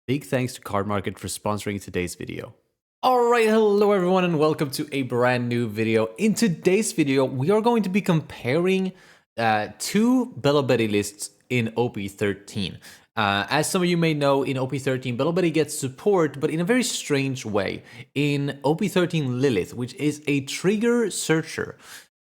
Big thanks to Cardmarket for sponsoring today's video. Alright, hello everyone and welcome to a brand new video. In today's video, we are going to be comparing two Belo Betty lists in OP-13. As some of you may know, in OP-13, Belo Betty gets support, but in a very strange way. In OP-13 Lilith, which is a trigger searcher.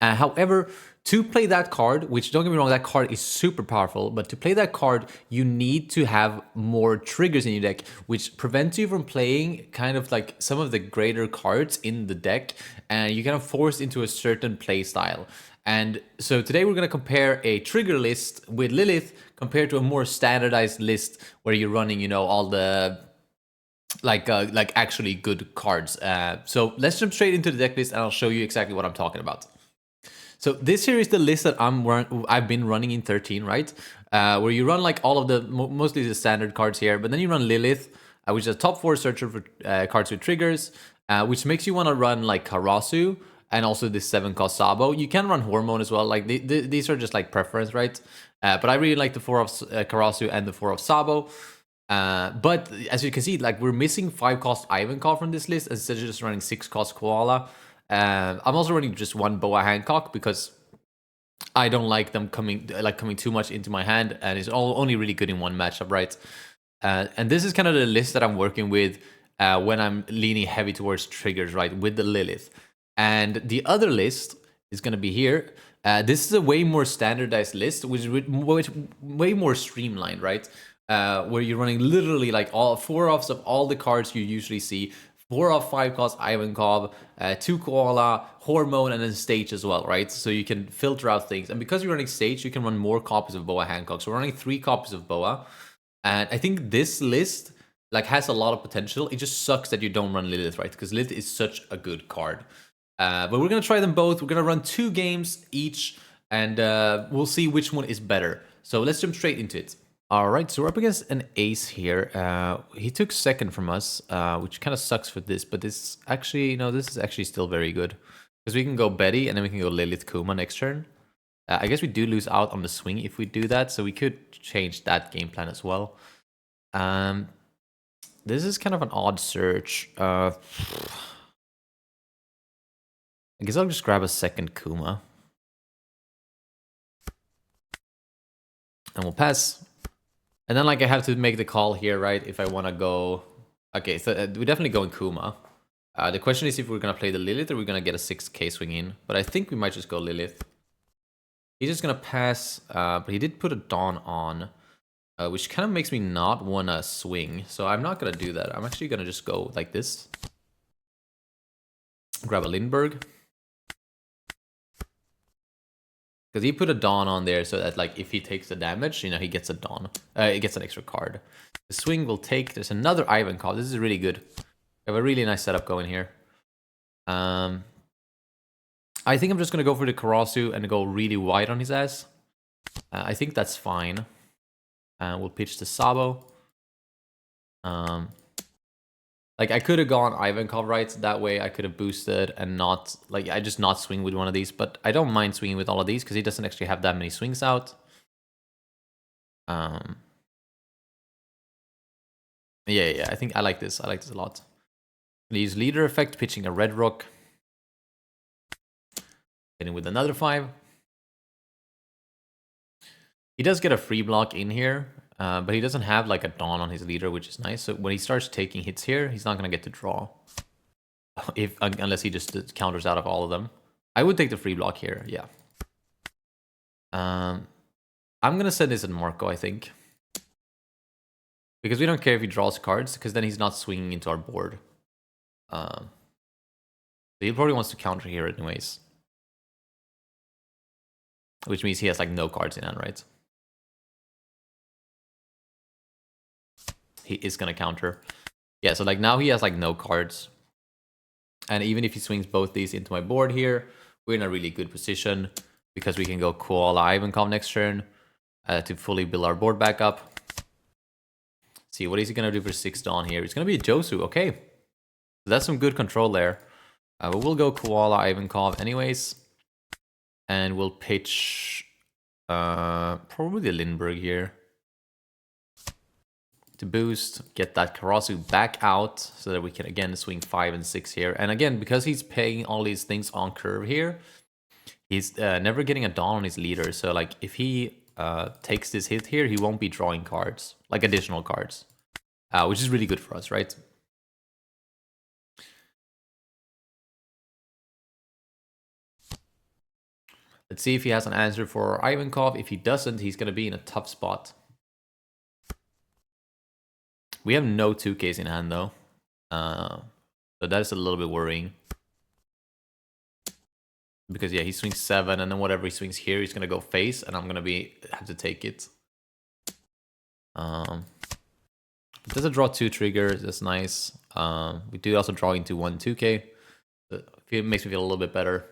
However, to play that card, which don't get me wrong, that card is super powerful, but to play that card, you need to have more triggers in your deck, which prevents you from playing kind of like some of the greater cards in the deck, and you kind of forced into a certain play style. And so today we're going to compare a trigger list with Lilith compared to a more standardized list where you're running, you know, all the like actually good cards. So let's jump straight into the deck list and I'll show you exactly what I'm talking about. So this here is the list that I've been running in 13, right? Where you run like all of the, mostly the standard cards here, but then you run Lilith, which is a top 4 searcher for cards with triggers, which makes you want to run like Karasu and also this 7-cost Sabo. You can run Hormone as well, like these are just like preference, right? But I really like the 4 of Karasu and the 4 of Sabo. But as you can see, like we're missing 5-cost Ivankov from this list instead of just running 6-cost Koala. I'm also running just one Boa Hancock because I don't like them coming too much into my hand, and it's only really good in one matchup, right? And this is kind of the list that I'm working with when I'm leaning heavy towards triggers, right, with the Lilith. And the other list is going to be here. This is a way more standardized list, which is way more streamlined, right? Where you're running literally like all 4-offs of all the cards you usually see. 4 of 5-cost Ivankov, 2 Koala, Hormone, and then Stage as well, right? So you can filter out things. And because you're running Stage, you can run more copies of Boa Hancock. So we're running 3 copies of Boa. And I think this list like has a lot of potential. It just sucks that you don't run Lilith, right? Because Lilith is such a good card. But we're going to try them both. We're going to run 2 games each, and we'll see which one is better. So let's jump straight into it. All right, so we're up against an ace here. He took second from us, which kind of sucks for this, but this actually, you know, this is actually still very good. Because we can go Betty, and then we can go Lilith Kuma next turn. I guess we do lose out on the swing if we do that, so we could change that game plan as well. This is kind of an odd search. I guess I'll just grab a second Kuma. And we'll pass. And then, like, I have to make the call here, right? If I want to go... Okay, so we're definitely going Kuma. The question is if we're going to play the Lilith or we're going to get a 6k swing in. But I think we might just go Lilith. He's just going to pass, but he did put a Dawn on, which kind of makes me not want to swing. So I'm not going to do that. I'm actually going to just go like this. Grab a Lindbergh. Because he put a Dawn on there so that, like, if he takes the damage, you know, he gets a Dawn. He gets an extra card. The swing will take... There's another Ivankov. This is really good. We have a really nice setup going here. I think I'm just going to go for the Karasu and go really wide on his ass. I think that's fine. We'll pitch the Sabo. Like, I could have gone Ivankov, right? That way I could have boosted and not... Like, I just not swing with one of these. But I don't mind swinging with all of these because he doesn't actually have that many swings out. Yeah, I think I like this. I like this a lot. I'm gonna use Leader Effect, pitching a Red Rock. Hitting with another 5. He does get a free block in here. But he doesn't have like a Dawn on his leader, which is nice. So when he starts taking hits here, he's not going to get to draw. Unless he just counters out of all of them. I would take the free block here, yeah. I'm going to send this in Marco, I think. Because we don't care if he draws cards, because then he's not swinging into our board. So he probably wants to counter here anyways. Which means he has like no cards in hand, right? He is going to counter. Yeah, so like now he has like no cards. And even if he swings both these into my board here, we're in a really good position because we can go Koala Ivankov next turn to fully build our board back up. See, what is he going to do for 6 Dawn here? It's going to be a Josu. Okay. So that's some good control there. But we'll go Koala Ivankov anyways. And we'll pitch probably the Lindbergh here. to boost, get that Karasu back out so that we can again swing 5 and 6 here. And again, because he's paying all these things on curve here, he's never getting a dawn on his leader. So like if he takes this hit here, he won't be drawing cards, like additional cards, which is really good for us, right? Let's see if he has an answer for Ivankov. If he doesn't, he's going to be in a tough spot. We have no 2Ks in hand, though. So that is a little bit worrying. Because, yeah, he swings 7, and then whatever he swings here, he's going to go face, and I'm going to have to take it. It does a draw 2 trigger. That's nice. We do also draw into 1 2K. It makes me feel a little bit better.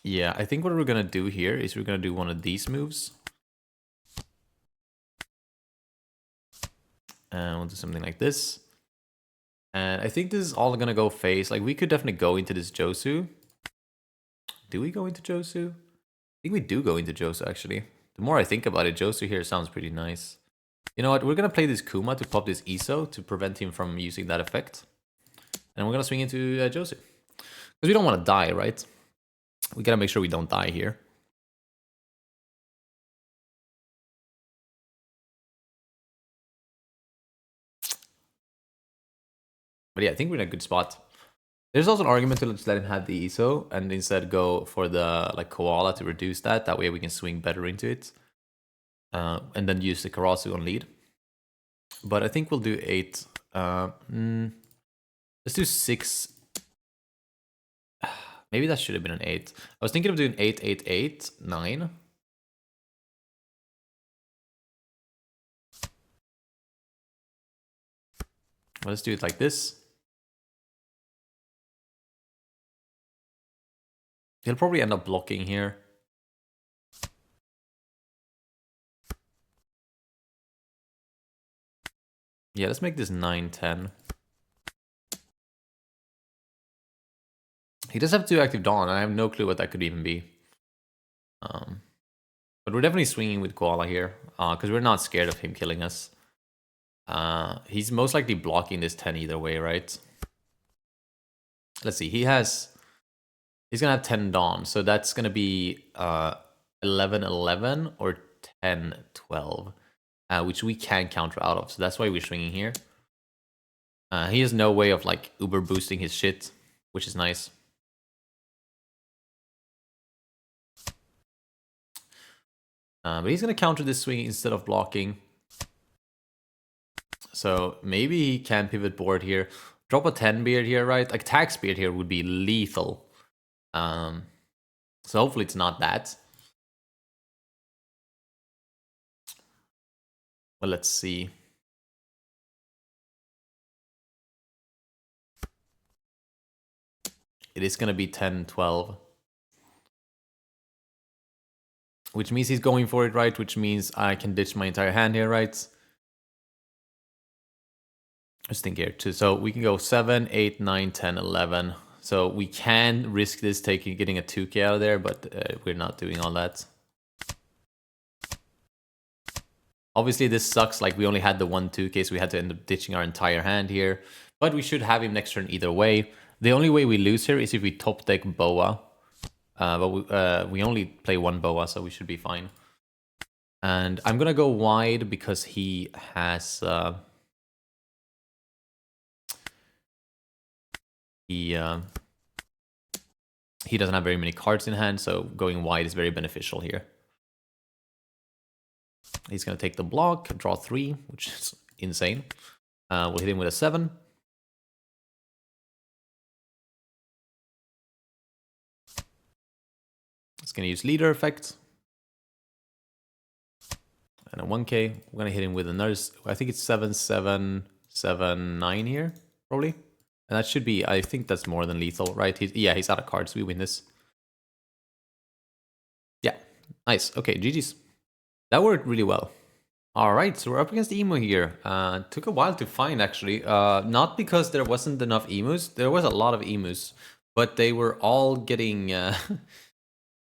Yeah, I think what we're going to do here is we're going to do one of these moves. And we'll do something like this. And I think this is all going to go face. Like, we could definitely go into this Josu. Do we go into Josu? I think we do go into Josu, actually. The more I think about it, Josu here sounds pretty nice. You know what? We're going to play this Kuma to pop this Iso to prevent him from using that effect. And we're going to swing into Josu. Because we don't want to die, right? We got to make sure we don't die here. But yeah, I think we're in a good spot. There's also an argument to just let him have the ISO and instead go for the like koala to reduce that. That way we can swing better into it. And then use the Karasu on lead. But I think we'll do 8. Let's do 6. Maybe that should have been an 8. I was thinking of doing 8, 8, 8, 9. Well, let's do it like this. He'll probably end up blocking here. Yeah, let's make this 9, 10. He does have 2 active Dawn, and I have no clue what that could even be. But we're definitely swinging with Koala here, because we're not scared of him killing us. He's most likely blocking this 10 either way, right? Let's see, he's gonna have 10 Dawn, so that's gonna be 11, 11 or 10, 12, which we can counter out of, so that's why we're swinging here. He has no way of like uber boosting his shit, which is nice. But he's gonna counter this swing instead of blocking. So maybe he can pivot board here. Drop a 10 beard here, right? Like tax beard here would be lethal. So hopefully it's not that. Well, let's see. It is going to be 10, 12. Which means he's going for it, right? Which means I can ditch my entire hand here, right? Let's think here too. So we can go 7, 8, 9, 10, 11. So we can risk this getting a 2K out of there, but we're not doing all that. Obviously this sucks, like we only had the 1 2K, so we had to end up ditching our entire hand here. But we should have him next turn either way. The only way we lose here is if we top deck Boa. But we only play 1 Boa, so we should be fine. And I'm gonna go wide because he has... He doesn't have very many cards in hand, so going wide is very beneficial here. He's going to take the block, draw 3, which is insane. We'll hit him with a 7. It's going to use leader effect. And a 1K. We're going to hit him with another, I think it's 7, 7, 7, 9 here, probably. And that should be, I think that's more than lethal, right? Yeah, he's out of cards. We win this. Yeah, nice. Okay, GG's. That worked really well. All right, so we're up against Emu here. Took a while to find, actually. Not because there wasn't enough emus. There was a lot of emus, but they were all getting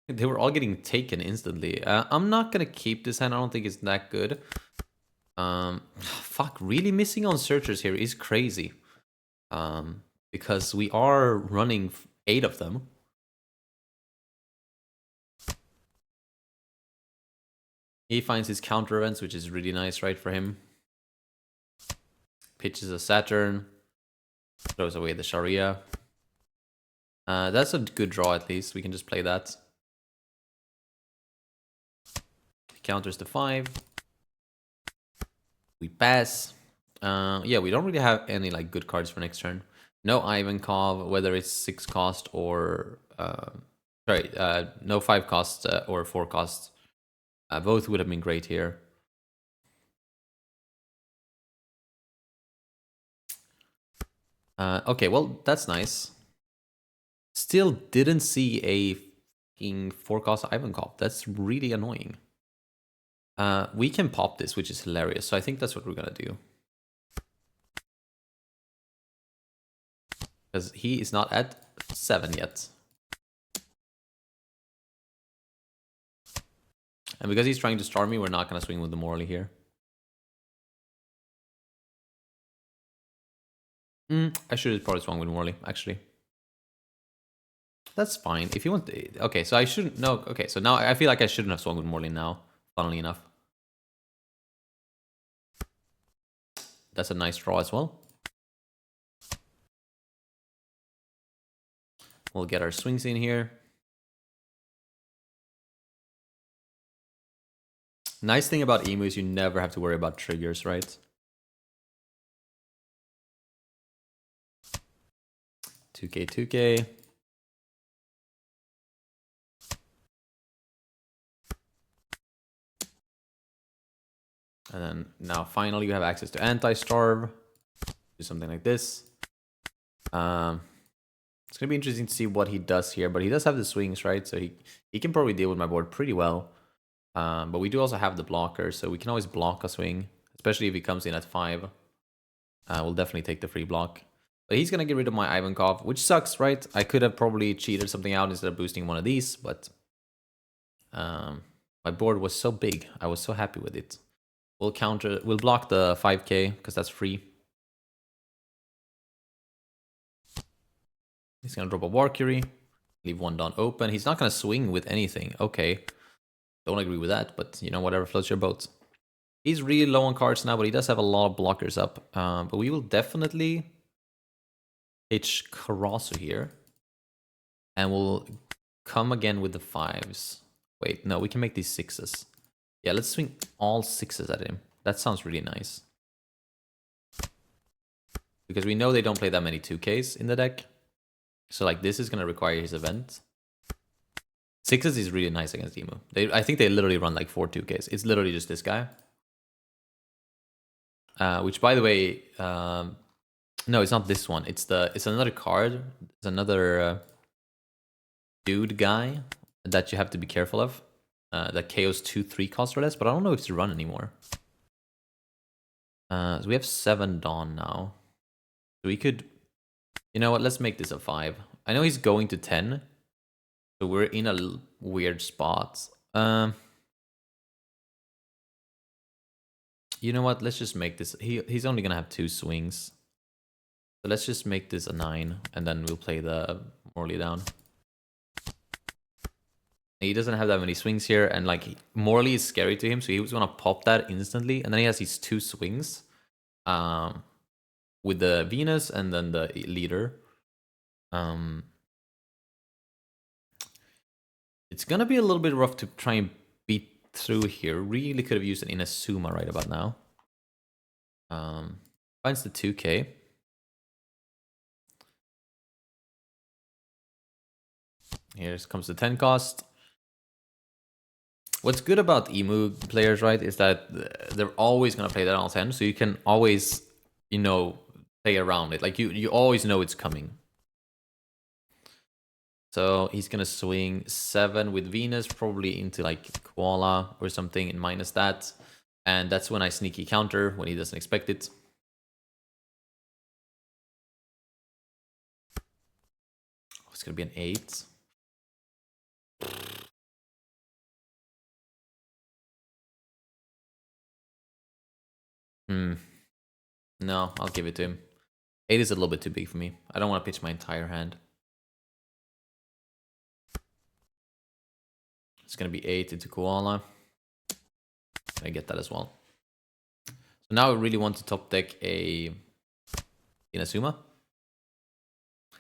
They were all getting taken instantly. I'm not gonna keep this hand. I don't think it's that good. Fuck, really missing on searchers here is crazy. Because we are running 8 of them. He finds his counter events, which is really nice, right, for him. Pitches a Saturn. Throws away the Sharia. That's a good draw, at least. We can just play that. He counters the 5. We pass. Yeah, we don't really have any like good cards for next turn. No Ivankov, whether it's 6 cost or... no 5 cost or 4 cost. Both would have been great here. Okay, well, that's nice. Still didn't see a fucking 4 cost Ivankov. That's really annoying. We can pop this, which is hilarious. So I think that's what we're gonna do. Because he is not at 7 yet. And because he's trying to star me, we're not gonna swing with the Morley here. I should have probably swung with Morley, actually. That's fine. If you want to... Okay, so I shouldn't... No, okay, so now I feel like I shouldn't have swung with Morley now, funnily enough. That's a nice draw as well. We'll get our swings in here. Nice thing about Emu is you never have to worry about triggers, right? 2k, 2k. And then now finally you have access to anti-starve. Do something like this. It's going to be interesting to see what he does here, but he does have the swings, right? So he can probably deal with my board pretty well. But we do also have the blocker, so we can always block a swing, especially if he comes in at 5. We'll definitely take the free block. But he's going to get rid of my Ivankov, which sucks, right? I could have probably cheated something out instead of boosting one of these, but my board was so big. I was so happy with it. We'll block the 5k because that's free. He's going to drop a Valkyrie, leave 1 down open. He's not going to swing with anything. Okay. Don't agree with that, but you know, whatever floats your boat. He's really low on cards now, but he does have a lot of blockers up. But we will definitely pitch Karasu here. And we'll come again with the 5s. Wait, no, we can make these 6s. Yeah, let's swing all 6s at him. That sounds really nice. Because we know they don't play that many 2Ks in the deck. So like this is going to require his event. 6s is really nice against Emu. I think they literally run like 4 2Ks. It's literally just this guy. Which, by the way, no, it's not this one. It's another card. It's another dude guy that you have to be careful of. That KOs 2/3 cost or less, but I don't know if it's run anymore. So we have 7 Dawn now. So we could, you know what? Let's make this a 5. I know he's going to 10. So we're in a weird spot. You know what? Let's just make this. He's only gonna have 2 swings. So let's just make this a 9, and then we'll play the Morley down. He doesn't have that many swings here, and like Morley is scary to him, so he was gonna pop that instantly, and then he has these 2 swings, with the Venus and then the leader. It's gonna be a little bit rough to try and beat through here. Really could have used an Inazuma right about now. Finds the 2k. Here comes the 10 cost. What's good about Emu players, right, is that they're always going to play that on 10, so you can always, you know, play around it. Like, you always know it's coming. So he's going to swing 7 with Venus, probably into, like, Koala or something, and minus that. And that's when I sneaky counter, when he doesn't expect it. Oh, it's going to be an 8. No, I'll give it to him. 8 is a little bit too big for me. I don't want to pitch my entire hand. It's going to be 8 into koala. I get that as well. So now I really want to top deck a Inazuma.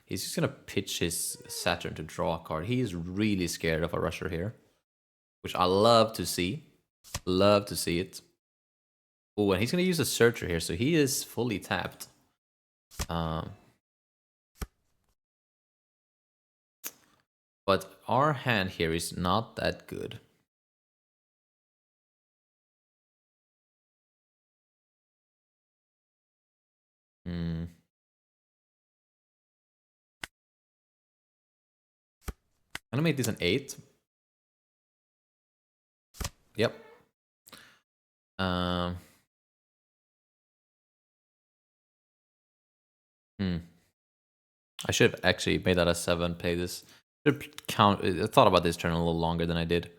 He's just going to pitch his Saturn to draw a card. He is really scared of a rusher here, which I love to see. Love to see it. Oh, and he's going to use a searcher here, so he is fully tapped. But our hand here is not that good. I'm gonna make this an 8. Yep. I should have actually made that a 7, play this. Should count. I thought about this turn a little longer than I did.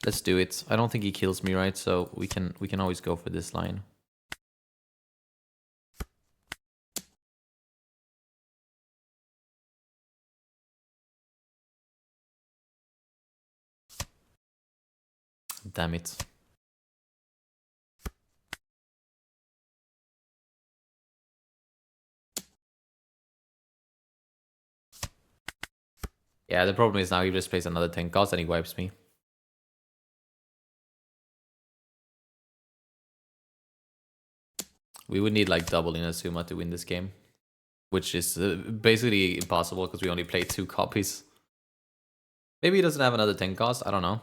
Let's do it. I don't think he kills me, right? So we can always go for this line. Damn it. Yeah, the problem is now he just plays another 10 cost and he wipes me. We would need like double Inazuma to win this game, which is basically impossible because we only play 2 copies. Maybe he doesn't have another 10 cost, I don't know.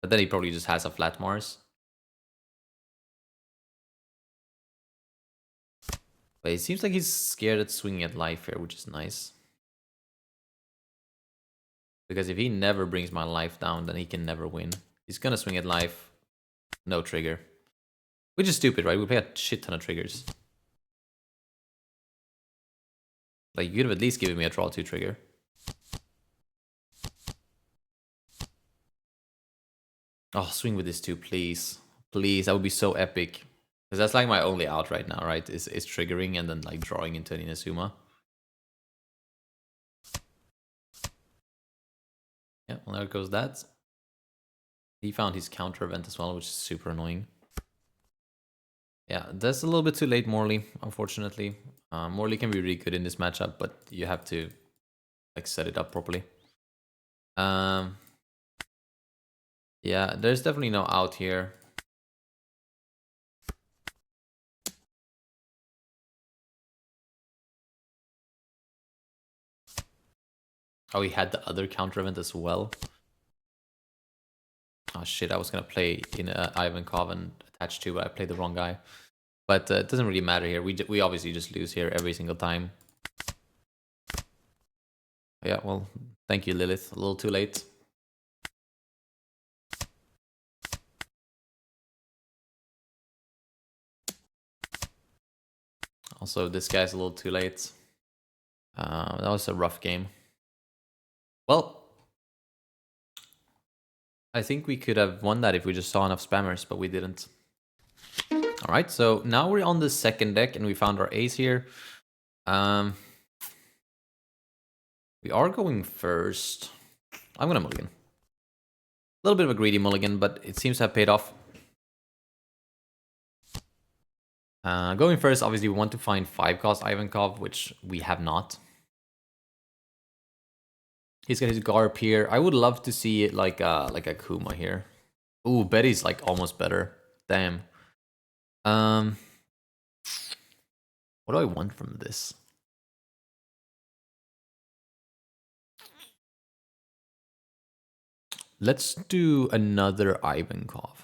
But then he probably just has a flat Mars. But it seems like he's scared at swinging at life here, which is nice. Because if he never brings my life down, then he can never win. He's gonna swing at life. No trigger. Which is stupid, right? We play a shit ton of triggers. Like, you could have at least given me a draw 2 trigger. Oh, swing with this 2, please. Please, that would be so epic. Because that's like my only out right now, right? Is triggering and then like drawing into an Inazuma. Yeah, well, there goes that. He found his counter event as well, which is super annoying. Yeah, that's a little bit too late, Morley, unfortunately. Morley can be really good in this matchup, but you have to like set it up properly. Yeah, there's definitely no out here. Oh, he had the other counter event as well. Oh shit, I was gonna play in Ivankov and attach to, but I played the wrong guy. But it doesn't really matter here. We obviously just lose here every single time. Yeah, well, thank you, Lilith. A little too late. Also, this guy's a little too late. That was a rough game. Well, I think we could have won that if we just saw enough spammers, but we didn't. All right, so now we're on the second deck and we found our ace here. We are going first. I'm gonna mulligan. A little bit of a greedy mulligan, but it seems to have paid off. Going first, obviously we want to find 5 cost Ivankov, which we have not. He's got his Garp here. I would love to see it like a Kuma here. Ooh, Betty's like almost better. Damn. What do I want from this? Let's do another Ivankov.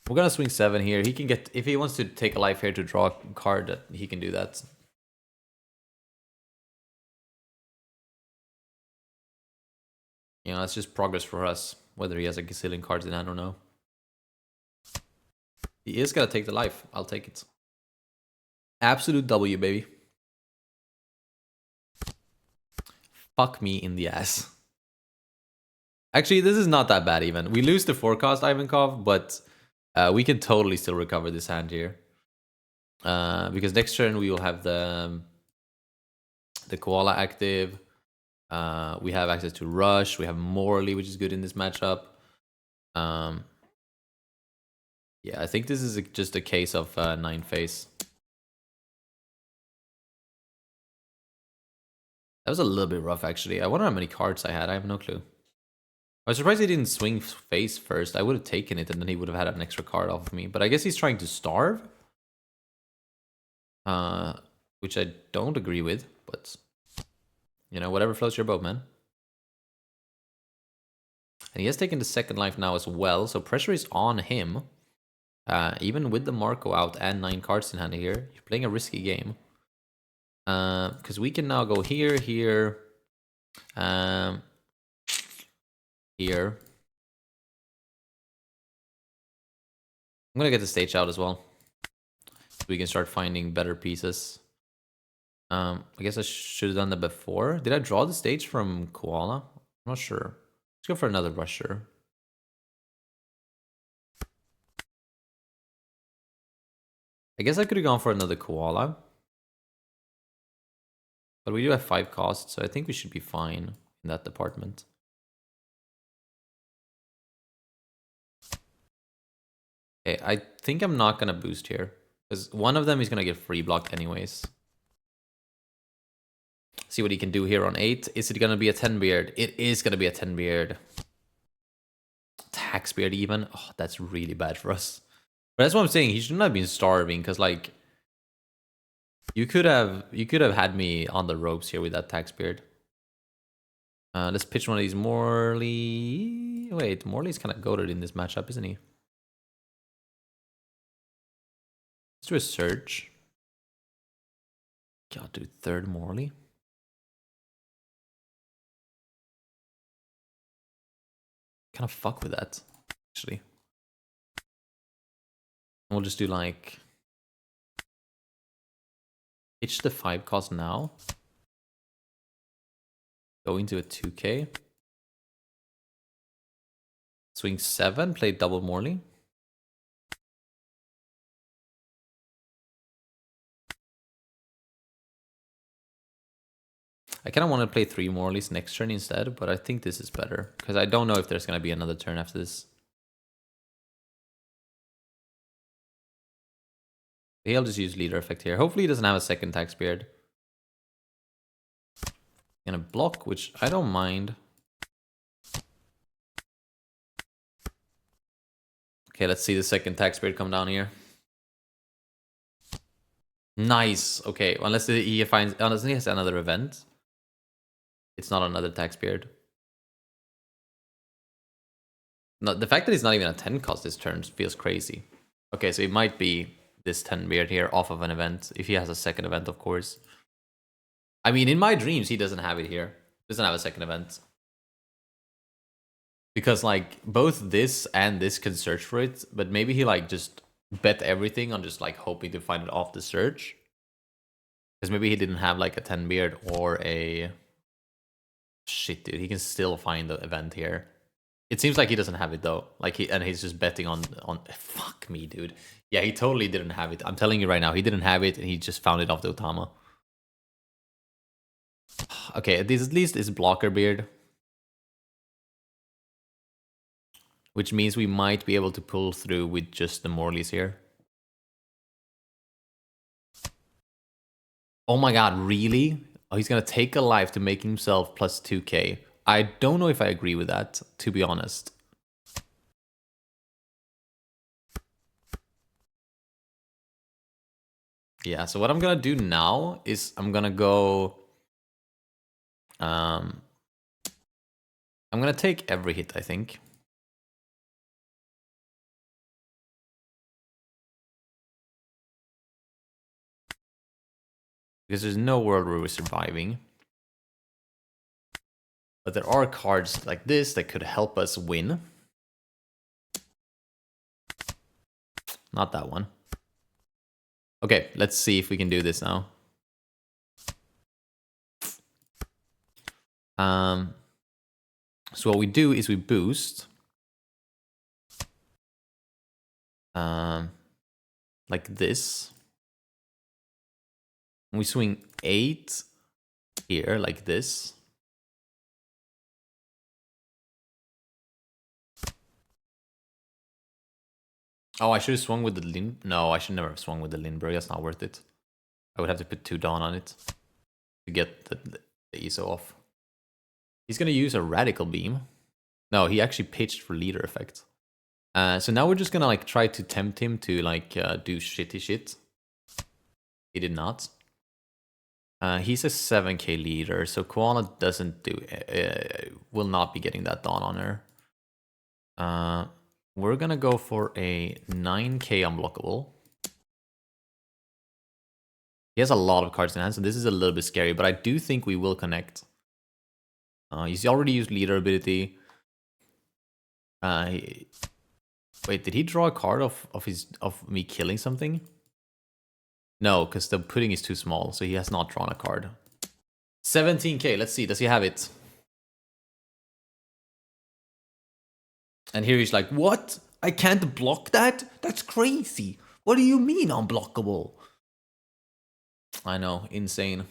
We're gonna swing 7 here. He can get, if he wants to take a life here to draw a card, he can do that. You know, that's just progress for us. Whether he has a gazillion cards in, I don't know. He is gonna take the life. I'll take it. Absolute W, baby. fuck me in the ass. Actually, this is not that bad even. We lose the forecast Ivankov, but we can totally still recover this hand here. Because next turn we will have the Koala active. We have access to Rush. We have Morley, which is good in this matchup. Yeah, I think this is just a case of 9 face. That was a little bit rough, actually. I wonder how many cards I had. I have no clue. I was surprised he didn't swing face first. I would have taken it, and then he would have had an extra card off of me. But I guess he's trying to starve. Which I don't agree with, but... You know, whatever floats your boat, man. And he has taken the second life now as well, so pressure is on him. Even with the Marco out and 9 cards in hand here, you're playing a risky game. Because we can now go here, here, here. I'm gonna get the stage out as well, so we can start finding better pieces. I guess I should have done that before. Did I draw the stage from Koala? I'm not sure. Let's go for another rusher. I guess I could have gone for another Koala. But we do have 5 costs, so I think we should be fine in that department. Okay, I think I'm not going to boost here, because one of them is going to get free blocked anyways. See what he can do here on 8. Is it going to be a 10 beard? It is going to be a 10 beard. Tax beard even. Oh, that's really bad for us. But that's what I'm saying. He shouldn't have been starving, because like you could have had me on the ropes here with that tax beard. Let's pitch one of these Morley. Wait, Morley's kind of goated in this matchup, isn't he? Let's do a search. God, dude, third Morley. Kind of fuck with that, actually. We'll just do like pitch the 5 cost now. Go into a 2K. Swing 7, play double Morley. I kind of want to play 3 Morleys next turn instead, but I think this is better, because I don't know if there's going to be another turn after this. He'll just use leader effect here. Hopefully he doesn't have a second tax beard. Gonna block, which I don't mind. Okay, let's see the second tax beard come down here. Nice. Okay, unless he has another event. It's not another tax beard. No, the fact that it's not even a 10 cost this turn feels crazy. Okay, so it might be this 10 beard here off of an event, if he has a second event, of course. I mean, in my dreams, he doesn't have it here. Doesn't have a second event. Because, like, both this and this can search for it, but maybe he, like, just bet everything on just, like, hoping to find it off the search. Because maybe he didn't have, like, a 10 beard or a... Shit, dude, he can still find the event here. It seems like he doesn't have it, though. Like, he's just betting on... Fuck me, dude. Yeah, he totally didn't have it. I'm telling you right now, he didn't have it, and he just found it off the Otama. Okay, at least it's blocker beard. Which means we might be able to pull through with just the Morleys here. Oh my god, really? Oh, he's gonna take a life to make himself plus 2k. I don't know if I agree with that, to be honest. Yeah, so what I'm gonna do now is I'm gonna go... I'm gonna take every hit, I think. Because there's no world where we're surviving. But there are cards like this that could help us win. Not that one. Okay, let's see if we can do this now. So what we do is we boost. Like this. We swing 8 here, like this. Oh, I should have swung with the Lin. No, I should never have swung with the Lindbergh. That's not worth it. I would have to put 2 Dawn on it to get the ESO off. He's gonna use a Radical Beam. No, he actually pitched for leader effect. So now we're just gonna like try to tempt him to like do shitty shit. He did not. He's a 7k leader, so Koala doesn't do will not be getting that Dawn on her. We're gonna go for a 9k unblockable. He has a lot of cards in hand, so this is a little bit scary, but I do think we will connect. He's already used leader ability. Wait, did he draw a card of me killing something? No, because the pudding is too small, so he has not drawn a card. 17k, let's see, does he have it? And here he's like, what? I can't block that? That's crazy. What do you mean unblockable? I know, insane.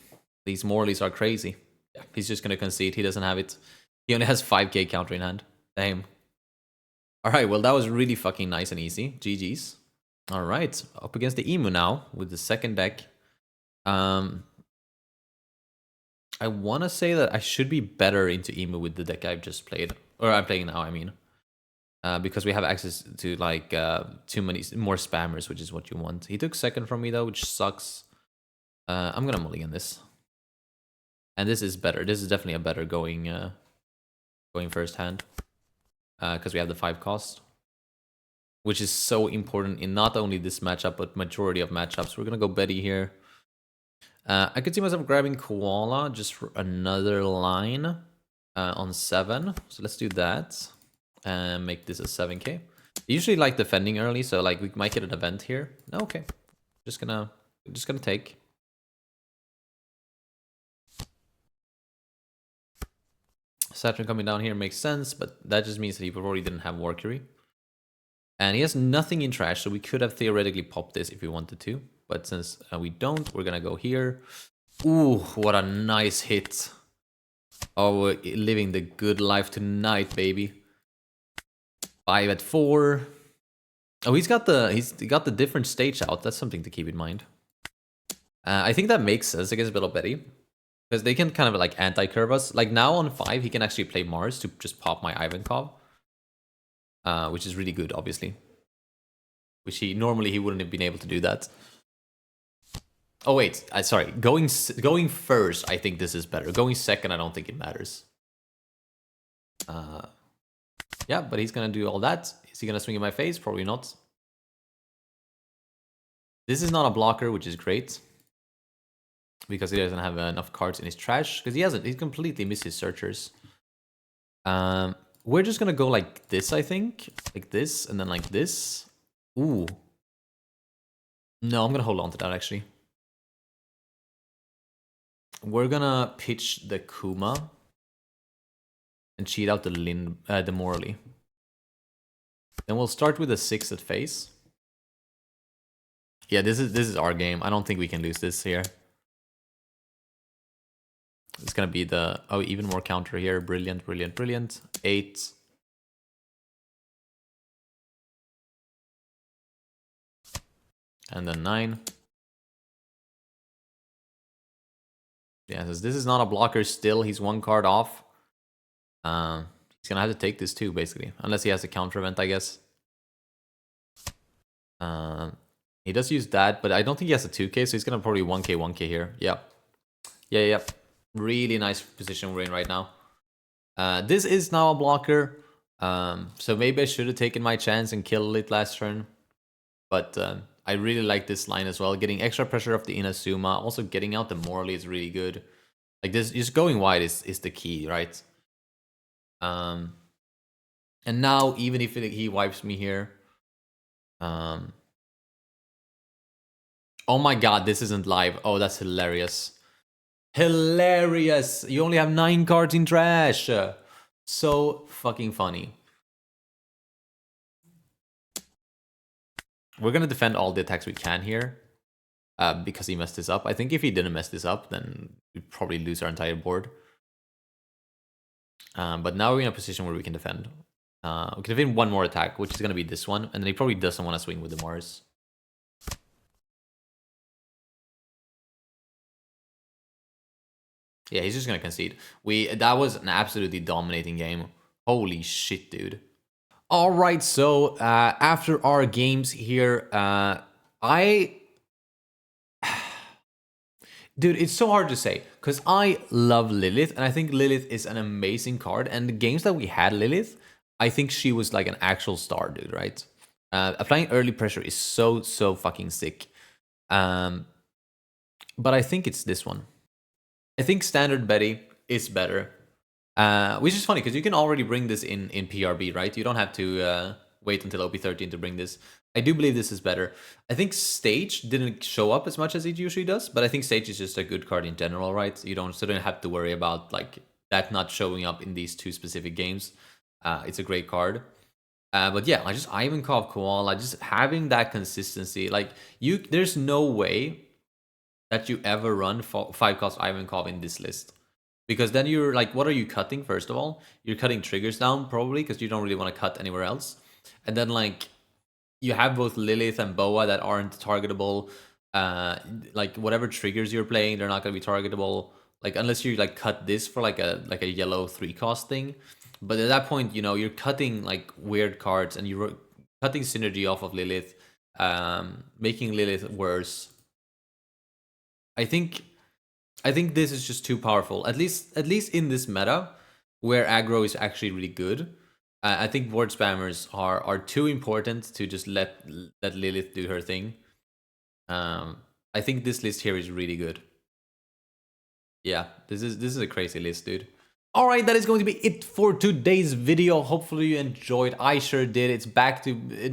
These Morleys are crazy. Yeah, he's just gonna concede, he doesn't have it. He only has 5k counter in hand. Damn. Alright, well that was really fucking nice and easy. GG's. Alright, up against the Emu now with the second deck. I want to say that I should be better into Emu with the deck I've just played. Or I'm playing now, I mean. Because we have access to like too many more spammers, which is what you want. He took second from me though, which sucks. I'm gonna mulligan this. And this is better. This is definitely a better going first hand. Because we have the 5 cost. Which is so important in not only this matchup, but majority of matchups. We're gonna go Betty here. I could see myself grabbing Koala just for another line on 7. So let's do that. And make this a 7k. I usually like defending early, so like we might get an event here. No, okay. Just gonna take. Saturn coming down here makes sense, but that just means that he already didn't have Valkyrie. And he has nothing in trash, so we could have theoretically popped this if we wanted to. But since we don't, we're gonna go here. Ooh, what a nice hit. Oh, we're living the good life tonight, baby. 5 at 4. Oh, he's got the different stage out. That's something to keep in mind. I think that makes sense against Belo Betty. Because they can kind of like anti-curve us. Like now on 5, he can actually play Mars to just pop my Ivankov. Which is really good, obviously. Which normally he wouldn't have been able to do that. Oh wait, sorry. Going first, I think this is better. Going second, I don't think it matters. Yeah, but he's gonna do all that. Is he gonna swing in my face? Probably not. This is not a blocker, which is great. Because he doesn't have enough cards in his trash. Because he completely missed his searchers. We're just gonna go like this, I think. Like this, and then like this. Ooh. No, I'm gonna hold on to that, actually. We're gonna pitch the Kuma. And cheat out the Morley. Then we'll start with a 6 at face. Yeah, this is our game. I don't think we can lose this here. It's gonna be the even more counter here. Brilliant, brilliant, brilliant. 8. And then 9. Yeah, this is not a blocker still. He's 1 card off. He's gonna have to take this too, basically. Unless he has a counter event, I guess. He does use that, but I don't think he has a 2k, so he's gonna probably 1k here. Yeah. Yeah. Really nice position we're in right now. This is now a blocker. So maybe I should have taken my chance and killed it last turn. But I really like this line as well. Getting extra pressure off the Inazuma. Also getting out the Morley is really good. Like this, just going wide is the key, right? And now, even if he wipes me here... Oh my god, this isn't live. Oh, that's hilarious. Hilarious. You only have 9 cards in trash. So fucking funny. We're gonna defend all the attacks we can here. Because he messed this up. I think if he didn't mess this up, then we'd probably lose our entire board. But now we're in a position where we can defend. We can defend one more attack, which is going to be this one. And then he probably doesn't want to swing with the Mars. Yeah, he's just going to concede. That was an absolutely dominating game. Holy shit, dude. All right, so after our games here, Dude, it's so hard to say because I love Lilith and I think Lilith is an amazing card. And the games that we had Lilith, I think she was like an actual star, dude, right? Applying early pressure is so fucking sick. But I think it's this one. I think standard Betty is better, which is funny because you can already bring this in PRB, right? You don't have to wait until OP-13 to bring this. I do believe this is better. I think Stage didn't show up as much as it usually does, but I think Stage is just a good card in general, right? You don't have to worry about like that not showing up in these 2 specific games. It's a great card. But yeah, just Ivankov Koala, just having that consistency. Like there's no way that you ever run 5-cost Ivankov in this list. Because then you're like, what are you cutting, first of all? You're cutting triggers down, probably, because you don't really want to cut anywhere else. And then, like, you have both Lilith and Boa that aren't targetable. Like, whatever triggers you're playing, they're not going to be targetable. Like, unless you, like, cut this for, like a yellow 3-cost thing. But at that point, you know, you're cutting, like, weird cards, and you're cutting synergy off of Lilith, making Lilith worse. I think this is just too powerful. At least in this meta, where aggro is actually really good. I think board spammers are too important to just let Lilith do her thing. I think this list here is really good. Yeah, this is a crazy list, dude. All right, that is going to be it for today's video. Hopefully you enjoyed. I sure did. It's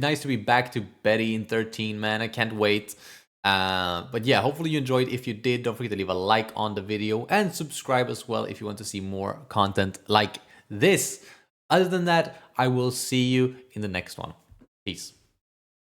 nice to be back to Betty in 13, man. I can't wait. But yeah, hopefully you enjoyed. If you did, don't forget to leave a like on the video and subscribe as well if you want to see more content like this. Other than that, I will see you in the next one. Peace.